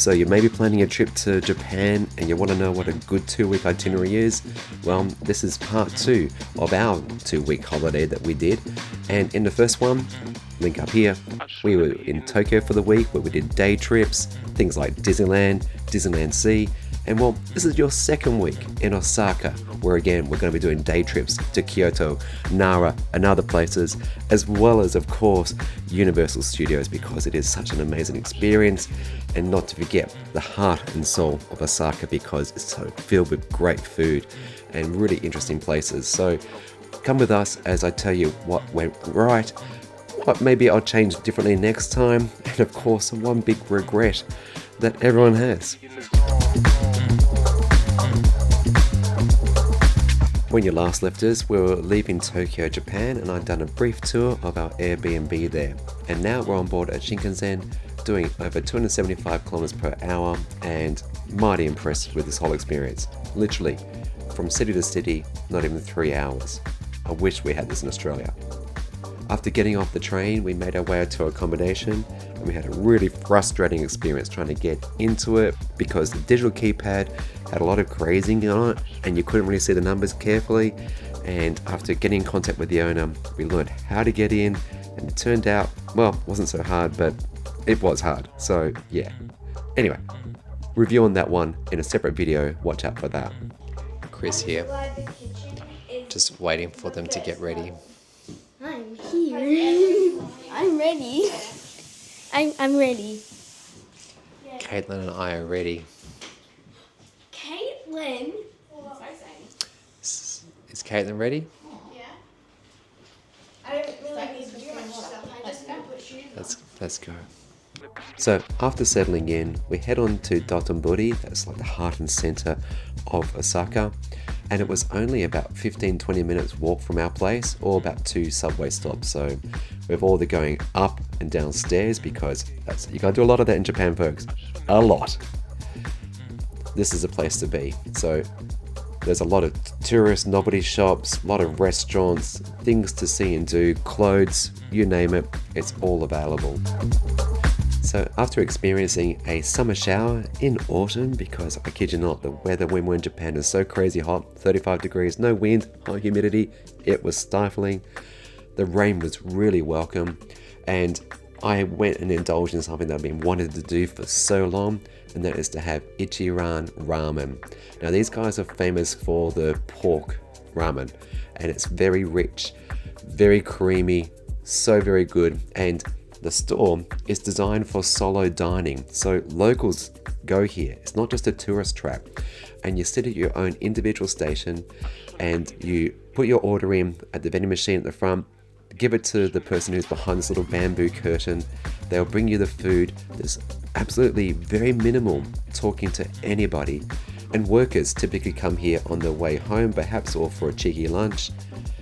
So you may be planning a trip to Japan and you want to know what a good 2-week itinerary is? Well, this is part 2 of our 2-week holiday that we did. And in the first one, link up here, we were in Tokyo for the week where we did day trips, things like Disneyland, Disneyland Sea, and well, this is your second week in Osaka, where again, we're going to be doing day trips to Kyoto, Nara, and other places, as well as, of course, Universal Studios, because it is such an amazing experience, and not to forget the heart and soul of Osaka, because it's so filled with great food and really interesting places. So come with us as I tell you what went right, what maybe I'll change differently next time, and of course, one big regret that everyone has. When you last left us, we were leaving Tokyo, Japan, and I'd done a brief tour of our Airbnb there. And now we're on board a Shinkansen, doing over 275 kilometers per hour, and mighty impressed with this whole experience. Literally, from city to city, not even 3 hours. I wish we had this in Australia. After getting off the train, we made our way to accommodation, and we had a really frustrating experience trying to get into it because the digital keypad had a lot of grazing on it and you couldn't really see the numbers carefully. And after getting in contact with the owner, we learned how to get in, and it turned out, well, it wasn't so hard, but it was hard. So yeah. Anyway, review on that one in a separate video. Watch out for that. Chris here, just waiting for them to get ready. I'm here. I'm ready. I'm ready. Caitlin and I are ready. Caitlin. Is Caitlin ready? Yeah. I don't really need to do much stuff. I just need to put shoes on. Let's go. So after settling in, we head on to Dotonbori, that's like the heart and center of Osaka, and it was only about 15-20 minutes walk from our place, or about 2 subway stops. So we've all the going up and down stairs, because you gotta do a lot of that in Japan, folks. A lot. This is a place to be. So there's a lot of tourist novelty shops, a lot of restaurants, things to see and do, clothes, you name it, it's all available. So after experiencing a summer shower in autumn, because I kid you not, the weather when we're in Japan is so crazy hot, 35 degrees, no wind, high humidity, it was stifling. The rain was really welcome, and I went and indulged in something that I've been wanting to do for so long, and that is to have Ichiran ramen. Now these guys are famous for the pork ramen, and it's very rich, very creamy, so very good, and the store is designed for solo dining, so locals go here. It's not just a tourist trap, and you sit at your own individual station and you put your order in at the vending machine at the front, give it to the person who's behind this little bamboo curtain. They'll bring you the food. There's absolutely very minimal talking to anybody, and workers typically come here on their way home perhaps, or for a cheeky lunch.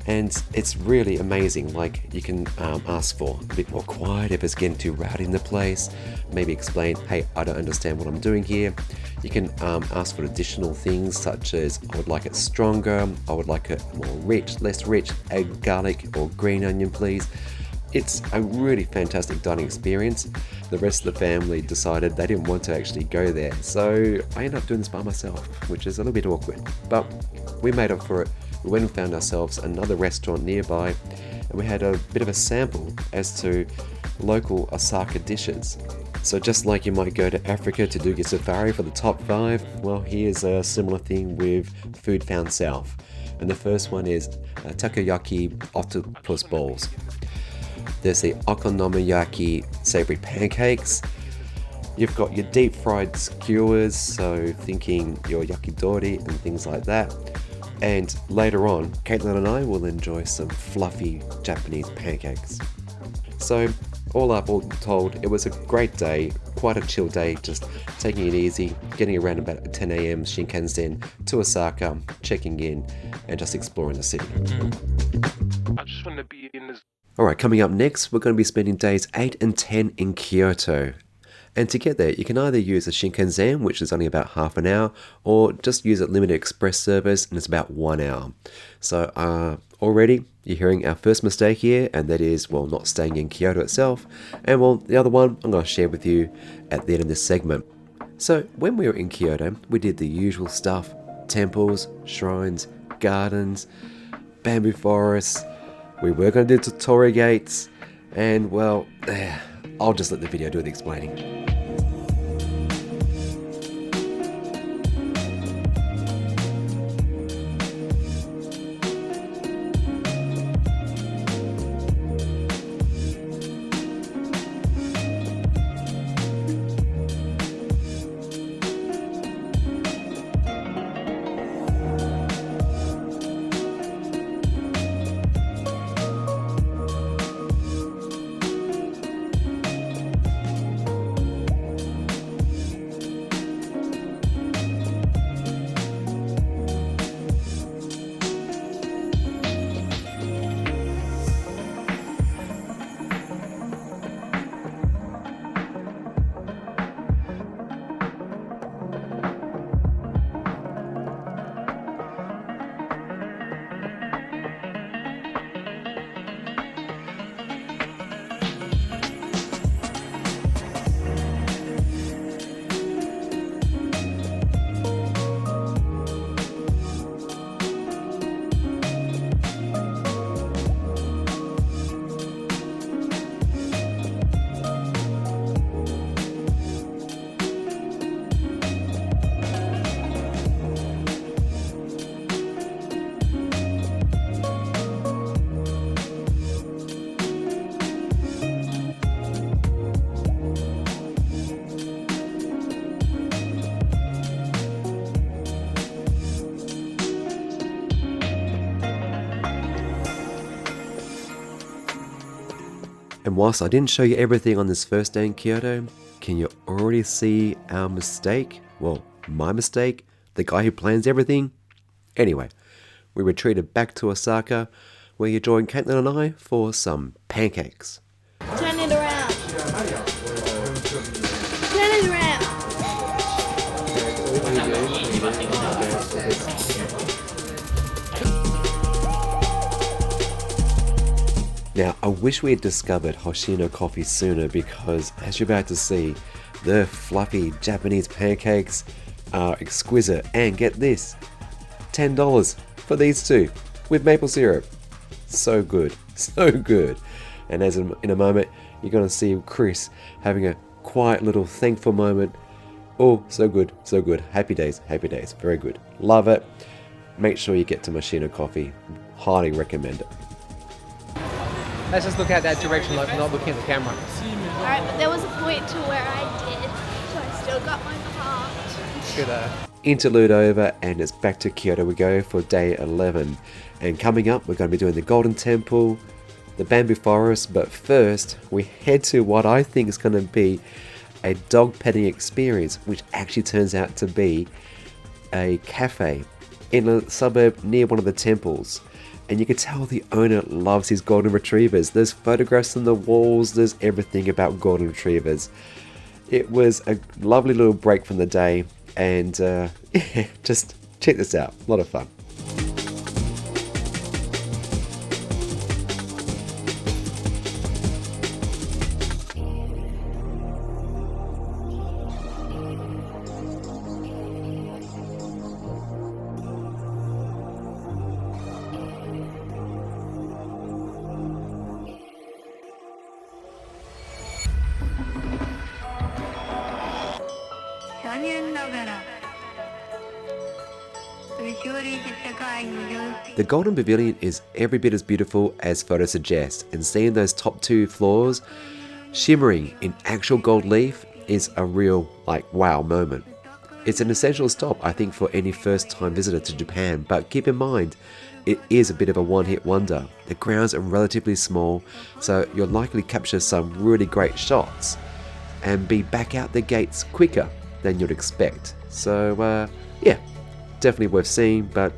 And it's really amazing. Like, you can ask for a bit more quiet if it's getting too rowdy in the place. Maybe explain, hey, I don't understand what I'm doing here. You can ask for additional things such as, I would like it stronger, I would like it more rich, less rich, egg, garlic, or green onion, please. It's a really fantastic dining experience. The rest of the family decided they didn't want to actually go there, so I ended up doing this by myself, which is a little bit awkward, but we made up for it. We went and found ourselves another restaurant nearby, and we had a bit of a sample as to local Osaka dishes. So just like you might go to Africa to do your safari for the top 5, well, here's a similar thing with food found south. And the first one is takoyaki octopus balls. There's the okonomiyaki savory pancakes. You've got your deep fried skewers, so thinking your yakitori and things like that. And later on, Caitlin and I will enjoy some fluffy Japanese pancakes. So all up, all told, it was a great day, quite a chill day, just taking it easy, getting around about 10 a.m. Shinkansen to Osaka, checking in, and just exploring the city. I just want to be in this. Alright, coming up next, we're going to be spending days 8 and 10 in Kyoto. And to get there, you can either use a Shinkansen, which is only about half an hour, or just use a limited express service, and it's about 1 hour. So already, you're hearing our first mistake here, and that is, well, not staying in Kyoto itself. And well, the other one I'm going to share with you at the end of this segment. So when we were in Kyoto, we did the usual stuff: temples, shrines, gardens, bamboo forests. We were going to do torii gates, and well, I'll just let the video do the explaining. And whilst I didn't show you everything on this first day in Kyoto, can you already see our mistake? Well, my mistake? The guy who plans everything? Anyway, we retreated back to Osaka, where you joined Caitlin and I for some pancakes. Turn it around. Turn it around. Now, I wish we had discovered Hoshino coffee sooner because, as you're about to see, the fluffy Japanese pancakes are exquisite. And get this, $10 for these two with maple syrup. So good, so good. And as in a moment, you're going to see Chris having a quiet little thankful moment. Oh, so good, so good. Happy days, very good. Love it. Make sure you get to Hoshino Coffee. Highly recommend it. Let's just look at that direction, like not looking at the camera. Alright, but there was a point to where I did, so I still got my part. Good. Interlude over, and it's back to Kyoto we go for day 11. And coming up, we're going to be doing the Golden Temple, the Bamboo Forest, but first we head to what I think is going to be a dog petting experience, which actually turns out to be a cafe in a suburb near one of the temples. And you can tell the owner loves his golden retrievers. There's photographs on the walls, there's everything about golden retrievers. It was a lovely little break from the day, and yeah, just check this out, a lot of fun. The Golden Pavilion is every bit as beautiful as photos suggest, and seeing those top two floors shimmering in actual gold leaf is a real, wow moment. It's an essential stop, I think, for any first-time visitor to Japan, but keep in mind, it is a bit of a one-hit wonder. The grounds are relatively small, so you'll likely capture some really great shots and be back out the gates quicker than you'd expect. So, yeah, definitely worth seeing, but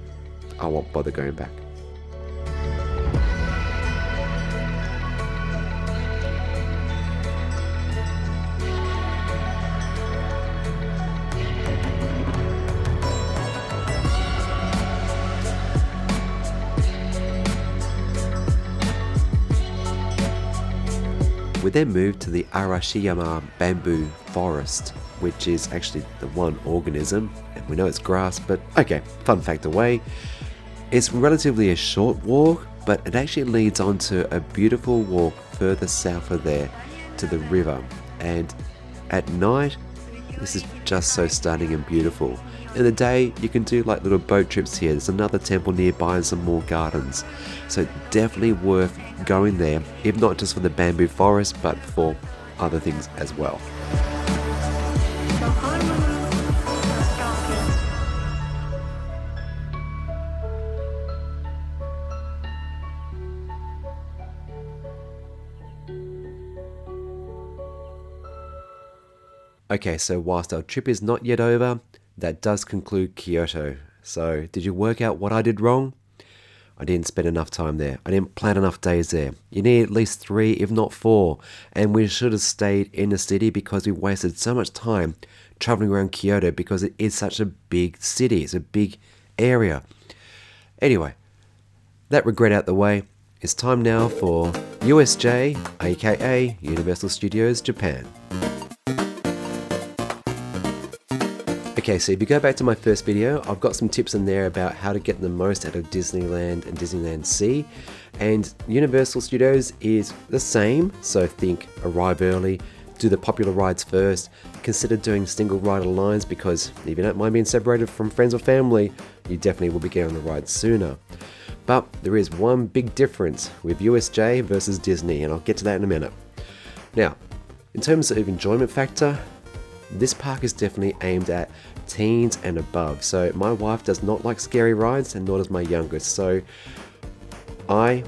I won't bother going back. We then moved to the Arashiyama bamboo forest, which is actually the one organism, and we know it's grass, but okay, fun fact away. It's relatively a short walk, but it actually leads onto a beautiful walk further south of there to the river. And at night, this is just so stunning and beautiful. In the day, you can do like little boat trips here. There's another temple nearby and some more gardens. So definitely worth going there, if not just for the bamboo forest, but for other things as well. Okay, so whilst our trip is not yet over, that does conclude Kyoto. So, did you work out what I did wrong? I didn't spend enough time there. I didn't plan enough days there. You need at least 3, if not 4. And we should have stayed in the city because we wasted so much time traveling around Kyoto because it is such a big city. It's a big area. Anyway, that regret out the way. It's time now for USJ, aka Universal Studios Japan. Okay, so if you go back to my first video, I've got some tips in there about how to get the most out of Disneyland and Disneyland Sea. And Universal Studios is the same, so think arrive early, do the popular rides first, consider doing single rider lines because if you don't mind being separated from friends or family, you definitely will be getting on the ride sooner. But there is one big difference with USJ versus Disney, and I'll get to that in a minute. Now, in terms of enjoyment factor, this park is definitely aimed at teens and above. So my wife does not like scary rides, and nor does my youngest. So my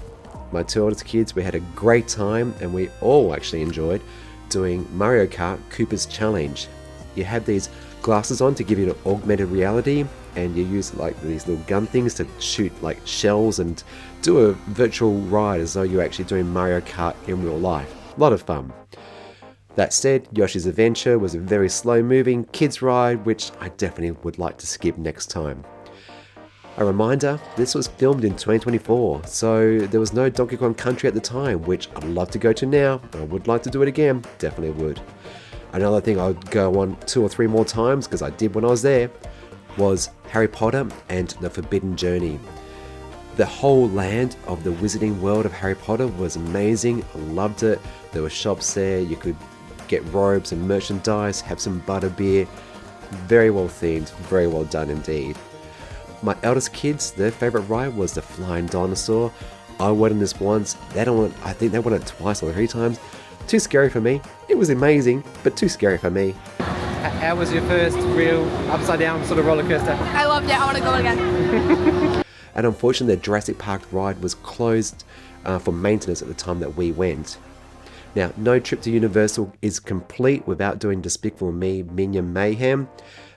2 oldest kids, we had a great time, and we all actually enjoyed doing Mario Kart Koopa's Challenge. You have these glasses on to give you an augmented reality, and you use like these little gun things to shoot like shells and do a virtual ride as though you're actually doing Mario Kart in real life. A lot of fun. That said, Yoshi's Adventure was a very slow-moving kids ride, which I definitely would like to skip next time. A reminder, this was filmed in 2024, so there was no Donkey Kong Country at the time, which I'd love to go to now. I would like to do it again, definitely would. Another thing I would go on 2 or 3 more times, because I did when I was there, was Harry Potter and the Forbidden Journey. The whole land of the wizarding world of Harry Potter was amazing. I loved it. There were shops there, you could get robes and merchandise, have some butterbeer. Very well themed, very well done indeed. My eldest kids, their favourite ride was the Flying Dinosaur. I went on this once, I think they went it twice or 3 times. Too scary for me. It was amazing, but too scary for me. How was your first real upside down sort of roller coaster? I loved it. I want to go again. And unfortunately, the Jurassic Park ride was closed for maintenance at the time that we went. Now, no trip to Universal is complete without doing Despicable Me Minion Mayhem.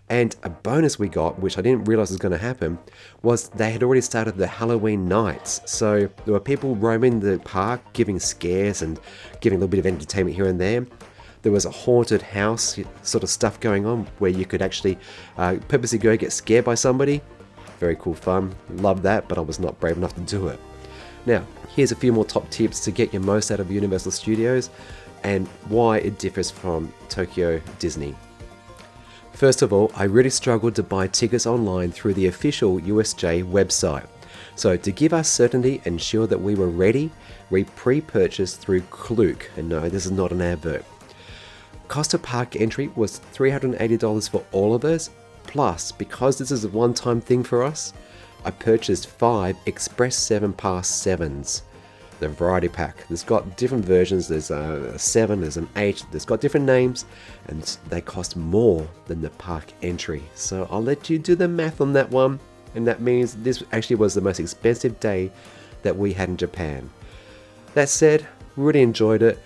And a bonus we got, which I didn't realize was going to happen, was they had already started the Halloween nights. So there were people roaming the park, giving scares and giving a little bit of entertainment here and there. There was a haunted house sort of stuff going on where you could actually purposely go get scared by somebody. Very cool fun. Love that, but I was not brave enough to do it. Now, here's a few more top tips to get your most out of Universal Studios and why it differs from Tokyo Disney. First of all, I really struggled to buy tickets online through the official USJ website. So to give us certainty and ensure that we were ready, we pre-purchased through Klook. And no, this is not an advert. Cost of park entry was $380 for all of us. Plus, because this is a one-time thing for us, I purchased 5 Express 7 Pass 7s. The variety pack. There's got different versions. There's a 7, there's an 8. There's got different names, and they cost more than the park entry. So I'll let you do the math on that one. And that means this actually was the most expensive day that we had in Japan. That said, really enjoyed it.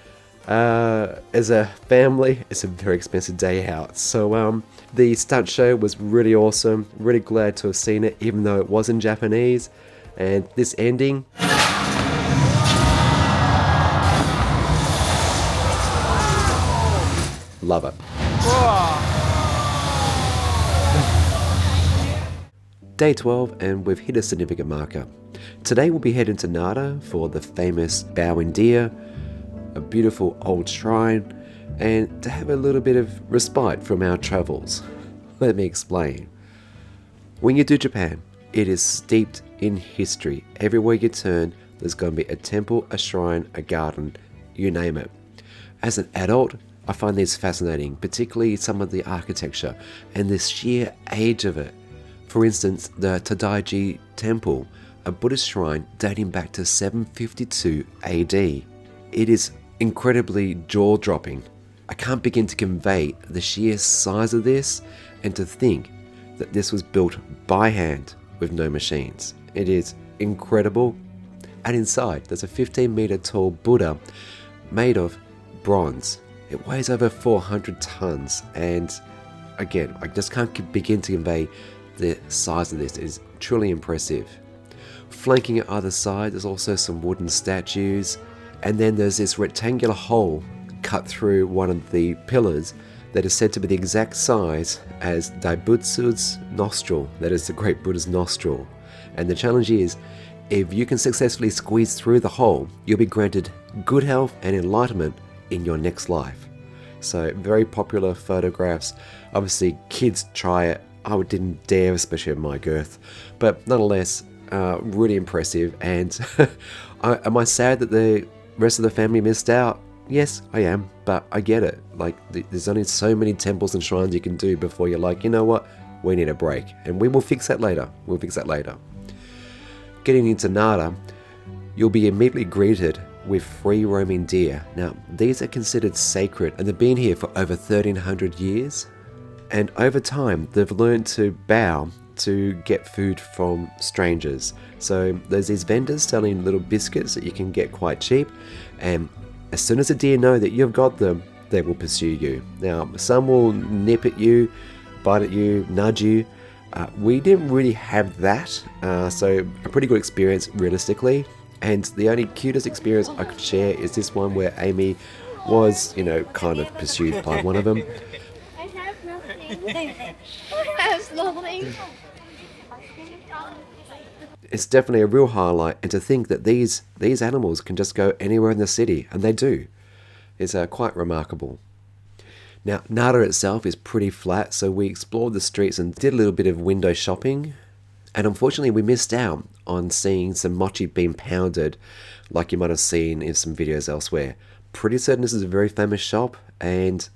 As a family, it's a very expensive day out. So the stunt show was really awesome. Really glad to have seen it, even though it was in Japanese. And this ending, love it. Day 12, and we've hit a significant marker. Today we'll be heading to Nara for the famous bowing deer, a beautiful old shrine, and to have a little bit of respite from our travels. Let me explain. When you do Japan, it is steeped in history. Everywhere you turn, there's going to be a temple, a shrine, a garden, you name it. As an adult, I find this fascinating, particularly some of the architecture and the sheer age of it. For instance, the Tadaiji Temple, a Buddhist shrine dating back to 752 AD. It is incredibly jaw-dropping. I can't begin to convey the sheer size of this, and to think that this was built by hand with no machines. It is incredible. And inside, there's a 15-meter tall Buddha made of bronze. It weighs over 400 tons, and again, I just can't begin to convey the size of this. It is truly impressive. Flanking at either side, there's also some wooden statues, and then there's this rectangular hole cut through one of the pillars that is said to be the exact size as Daibutsu's nostril, that is the Great Buddha's nostril. And the challenge is, if you can successfully squeeze through the hole, you'll be granted good health and enlightenment in your next life. So very popular photographs. Obviously kids try it. I didn't dare, especially at my girth, but nonetheless, really impressive. And am I sad that the rest of the family missed out? Yes, I am, but I get it. Like, there's only so many temples and shrines you can do before you're like, you know what, we need a break, and we will fix that later. We'll fix that later. Getting into Nara, you'll be immediately greeted with free roaming deer. Now, these are considered sacred, and they've been here for over 1300 years. And over time, they've learned to bow to get food from strangers. So there's these vendors selling little biscuits that you can get quite cheap, and as soon as the deer know that you've got them, they will pursue you. Now, some will nip at you, bite at you, nudge you. We didn't really have that, so a pretty good experience realistically. And the only cutest experience I could share is this one where Amy was, kind of pursued by one of them. I have nothing. I have nothing. It's definitely a real highlight, and to think that these animals can just go anywhere in the city, and they do, is quite remarkable. Now, Nara itself is pretty flat, so we explored the streets and did a little bit of window shopping, and unfortunately we missed out on seeing some mochi being pounded, like you might have seen in some videos elsewhere. Pretty certain this is a very famous shop, and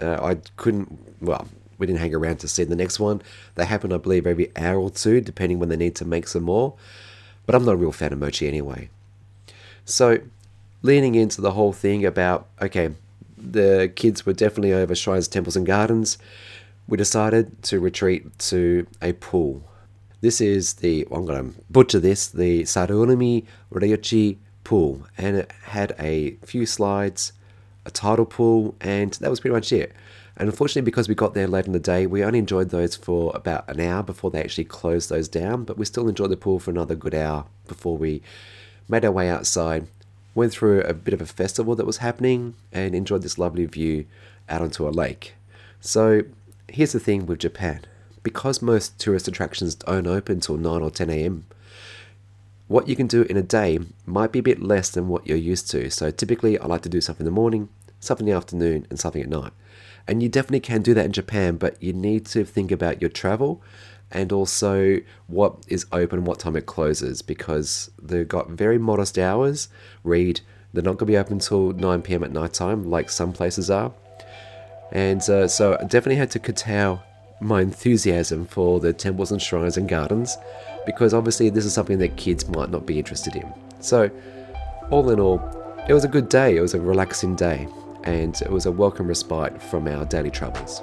we didn't hang around to see the next one. They happen, I believe, every hour or two, depending when they need to make some more. But I'm not a real fan of mochi anyway. So, leaning into the whole thing about, okay, the kids were definitely over shrines, temples and gardens, we decided to retreat to a pool. This is I'm going to butcher this, the Sarurumi Ryochi pool. And it had a few slides, a tidal pool, and that was pretty much it. And unfortunately, because we got there late in the day, we only enjoyed those for about an hour before they actually closed those down. But we still enjoyed the pool for another good hour before we made our way outside, went through a bit of a festival that was happening, and enjoyed this lovely view out onto a lake. So here's the thing with Japan. Because most tourist attractions don't open till 9 or 10 a.m., what you can do in a day might be a bit less than what you're used to. So typically, I like to do something in the morning, something in the afternoon, and something at night. And you definitely can do that in Japan, but you need to think about your travel and also what is open, what time it closes, because they've got very modest hours. Read, they're not going to be open until 9 p.m. at night time, like some places are. And so I definitely had to curtail my enthusiasm for the temples and shrines and gardens, because obviously this is something that kids might not be interested in. So all in all, it was a good day. It was a relaxing day, and it was a welcome respite from our daily troubles.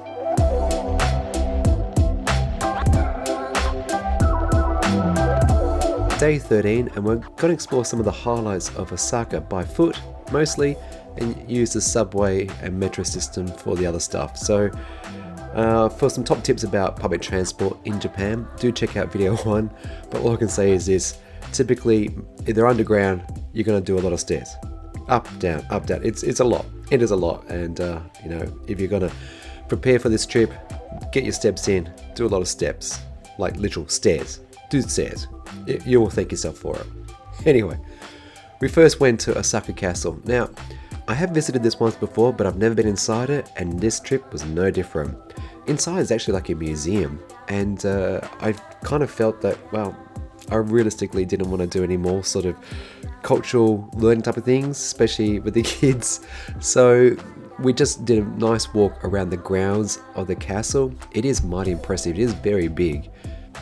Day 13, and we're going to explore some of the highlights of Osaka by foot, mostly, and use the subway and metro system for the other stuff. So, for some top tips about public transport in Japan, do check out video 1, but all I can say is this: typically, if they're underground, you're going to do a lot of stairs. Up, down, up, down. It's a lot. It is a lot, and if you're going to prepare for this trip, get your steps in, do a lot of steps, like literal stairs. Do stairs. You will thank yourself for it. Anyway, we first went to Osaka Castle. Now, I have visited this once before, but I've never been inside it, and this trip was no different. Inside is actually like a museum, and I kind of felt that, well, I realistically didn't want to do any more sort of cultural learning type of things, especially with the kids. So we just did a nice walk around the grounds of the castle. It is mighty impressive. It is very big.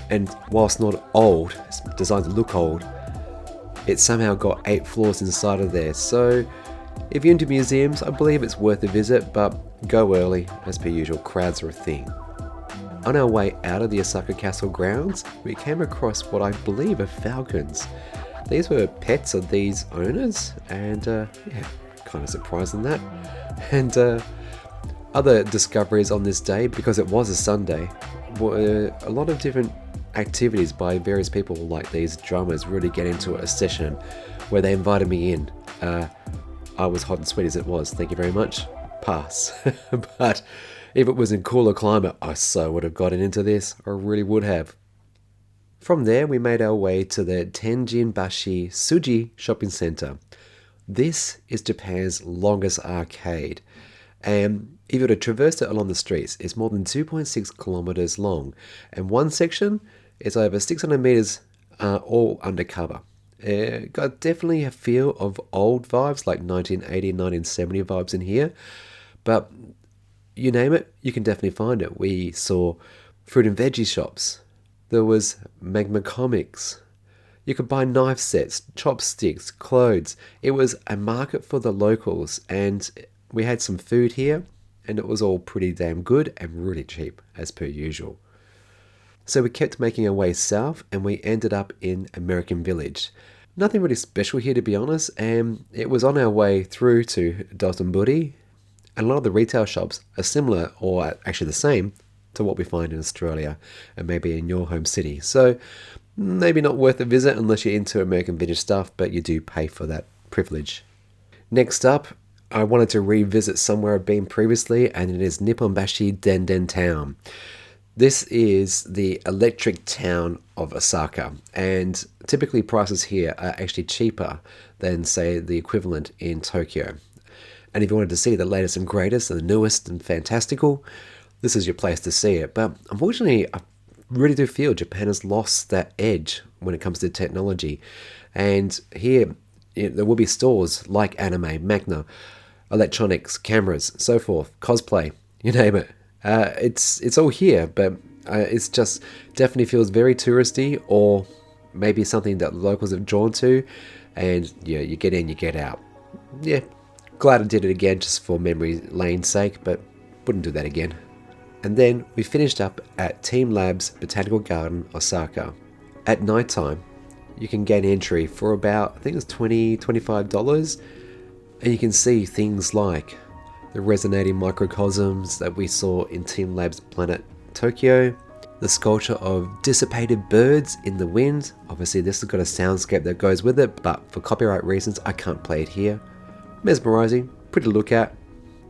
And whilst not old, it's designed to look old, it somehow got 8 floors inside of there. So if you're into museums, I believe it's worth a visit, but go early. As per usual, crowds are a thing. On our way out of the Osaka Castle grounds, we came across what I believe are falcons. These were pets of these owners, and yeah, kind of surprising that. And other discoveries on this day, because it was a Sunday, were a lot of different activities by various people, like these drummers really get into a session where they invited me in. I was hot and sweaty as it was, thank you very much. Pass. But if it was in cooler climate, I so would have gotten into this. I really would have. From there, we made our way to the Tenjinbashi Tsuji shopping center. This is Japan's longest arcade. And if you were to traverse it along the streets, it's more than 2.6 kilometers long. And one section is over 600 meters, all undercover. Got definitely a feel of old vibes, like 1980, 1970 vibes in here. But you name it, you can definitely find it. We saw fruit and veggie shops. There was Magma Comics. You could buy knife sets, chopsticks, clothes. It was a market for the locals, and we had some food here, and it was all pretty damn good and really cheap, as per usual. So we kept making our way south, and we ended up in American Village. Nothing really special here, to be honest, and it was on our way through to Dotonbori, and a lot of the retail shops are similar, or actually the same, to what we find in Australia and maybe in your home city. So maybe not worth a visit unless you're into American vintage stuff, but you do pay for that privilege. Next up, I wanted to revisit somewhere I've been previously, and it is Nipponbashi Denden Town. This is the electric town of Osaka, and typically prices here are actually cheaper than, say, the equivalent in Tokyo. And if you wanted to see the latest and greatest and the newest and fantastical, this is your place to see it. But unfortunately, I really do feel Japan has lost that edge when it comes to technology. And here, there will be stores like anime, manga, electronics, cameras, so forth, cosplay, you name it. It's all here, but it's just definitely feels very touristy, or maybe something that locals have drawn to. And yeah, you get in, you get out. Yeah. Glad I did it again just for memory lane's sake, but wouldn't do that again. And then we finished up at Team Lab's Botanical Garden, Osaka. At night time, you can gain entry for about, I think it's $20, $25, and you can see things like the resonating microcosms that we saw in Team Lab's Planet Tokyo, the sculpture of dissipated birds in the wind. Obviously this has got a soundscape that goes with it, but for copyright reasons I can't play it here. Mesmerizing, pretty to look at.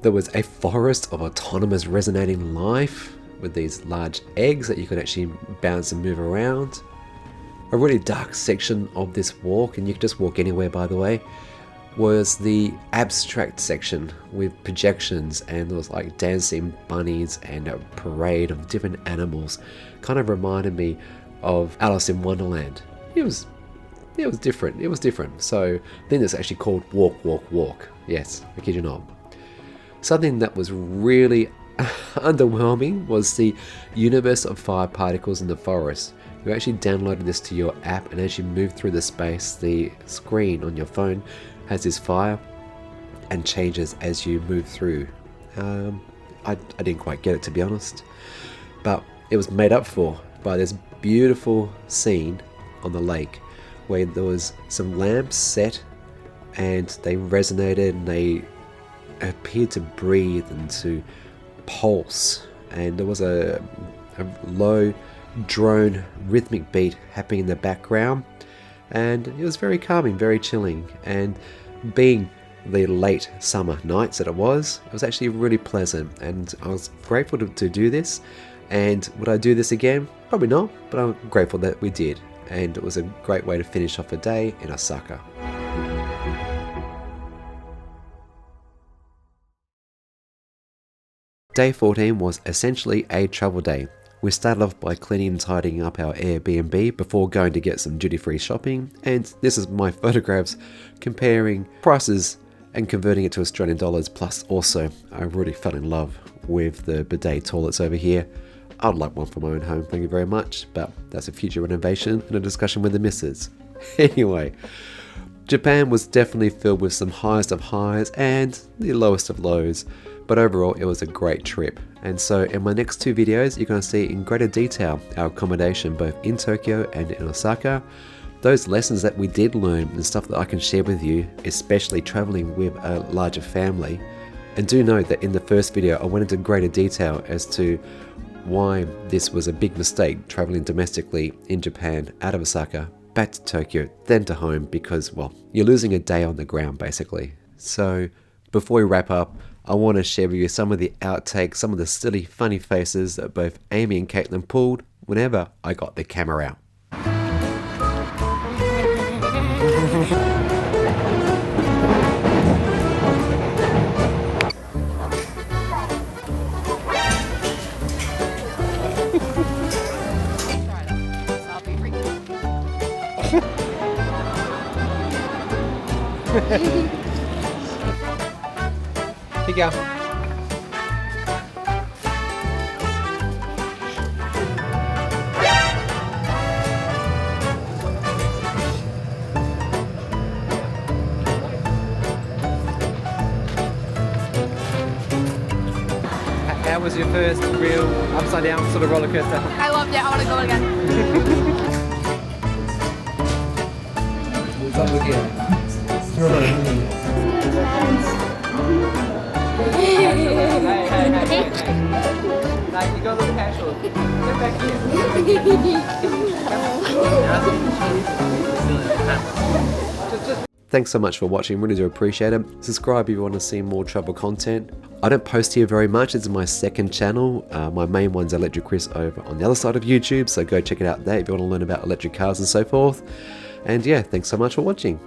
There was a forest of autonomous resonating life with these large eggs that you could actually bounce and move around. A really dark section of this walk, and you could just walk anywhere by the way, was the abstract section with projections, and there was like dancing bunnies and a parade of different animals. Kind of reminded me of Alice in Wonderland. It was different. So I think it's actually called Walk, Walk, Walk. Yes, I kid you not. Something that was really underwhelming was the universe of fire particles in the forest. You actually downloaded this to your app, and as you move through the space, the screen on your phone has this fire and changes as you move through. I didn't quite get it, to be honest, but it was made up for by this beautiful scene on the lake where there was some lamps set and they resonated and they appeared to breathe and to pulse, and there was a low drone rhythmic beat happening in the background, and it was very calming, very chilling. And being the late summer nights that it was actually really pleasant, and I was grateful to do this. And would I do this again? Probably not, but I'm grateful that we did, and it was a great way to finish off a day in Osaka. Day 14 was essentially a travel day. We started off by cleaning and tidying up our Airbnb before going to get some duty-free shopping, and this is my photographs comparing prices and converting it to Australian dollars. Plus also, I really fell in love with the bidet toilets over here. I'd like one for my own home, thank you very much, but that's a future renovation and a discussion with the missus. Anyway, Japan was definitely filled with some highest of highs and the lowest of lows, but overall it was a great trip. And so in my next two videos, you're going to see in greater detail our accommodation both in Tokyo and in Osaka, those lessons that we did learn and stuff that I can share with you, especially traveling with a larger family. And do note that in the first video, I went into greater detail as to why this was a big mistake traveling domestically in Japan out of Osaka back to Tokyo, then to home, because, well, you're losing a day on the ground basically. So before we wrap up, I want to share with you some of the outtakes, some of the silly, funny faces that both Amy and Caitlin pulled whenever I got the camera out. Here you go. How was your first real upside down sort of roller coaster? I loved it. I want to go again. Like, you got a little casual. Get back here. Thanks so much for watching, really do appreciate it. Subscribe if you want to see more travel content. I don't post here very much, it's my second channel. My main one's Electric Chris over on the other side of YouTube, so go check it out there if you want to learn about electric cars and so forth. And yeah, thanks so much for watching.